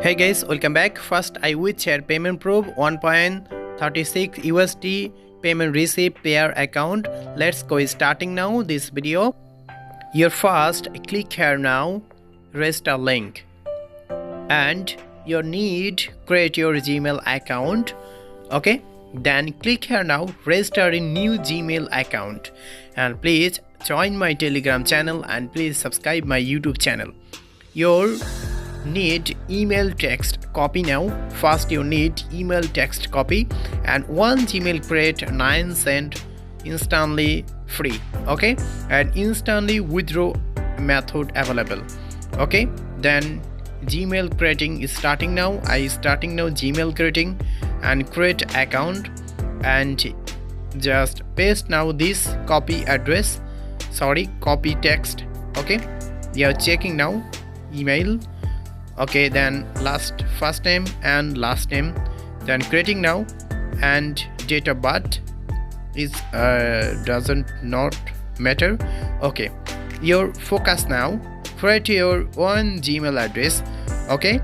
Hey guys, welcome back. First I will share payment proof 1.36 USD payment receipt pair account. Let's go starting now this video. Your first click here now, register link, and you need create your Gmail account. Okay, then click here now, register a new Gmail account, and please join my Telegram channel and please subscribe my YouTube channel. Your need email text copy now. First you need email text copy and one Gmail create 9 cent instantly free. Okay, and instantly withdraw method available. Okay, then Gmail creating is starting now. I starting now Gmail creating and create account, and just paste now this copy address, copy text. Okay, you are checking now email. Okay, then first name and last name, then creating now, and date of birth is doesn't not matter. Okay, your focus now, create your own Gmail address. Okay,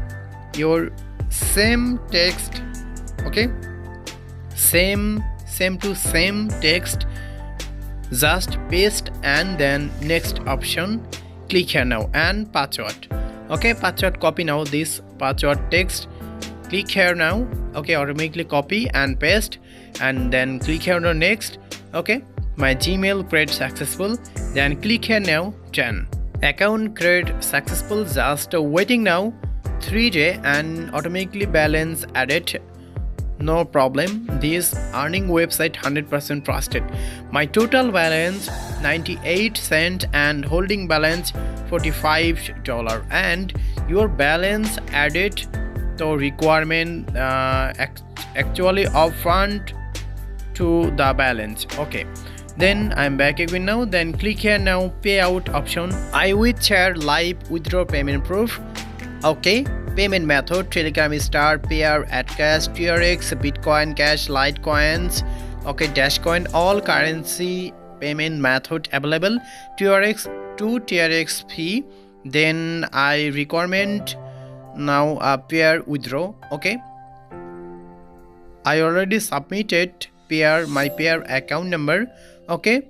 your same text. Okay, same text, just paste, and then next option click here now, and password. Okay, password copy now this password text, click here now. Okay, automatically copy and paste, and then click here on next. Okay, my Gmail create successful, then click here now done. Account create successful, just waiting now 3 days and automatically balance added. No problem, this earning website 100% trusted. My total balance 98 cents and holding balance $45, and your balance added to requirement actually upfront to the balance. Okay, then I'm back again now. Then click here now payout option. I will share live withdraw payment proof. Okay, payment method Telegram star pair at cash, TRX, Bitcoin Cash, Litecoins, okay, Dashcoin, all currency payment method available. TRX 2 TRX fee. Then I recommend now a pair withdraw. Okay, I already submitted my pair account number. Okay,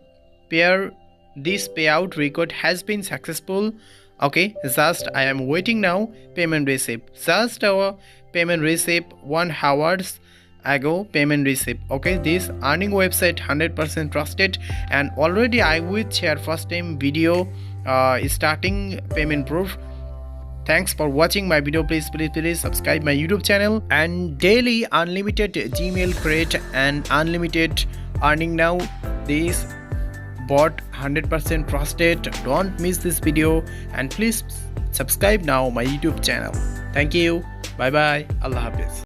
pair this payout record has been successful. Okay, just I am waiting now payment receipt. Just our payment receipt 1 hours ago payment receipt. Okay, this earning website 100% trusted, and already I will share first time video starting payment proof. Thanks for watching my video. Please subscribe my YouTube channel, and daily unlimited Gmail create and unlimited earning now. This bot 100% trusted. Don't miss this video, and please subscribe now my YouTube channel. Thank you. Bye bye. Allah Hafiz.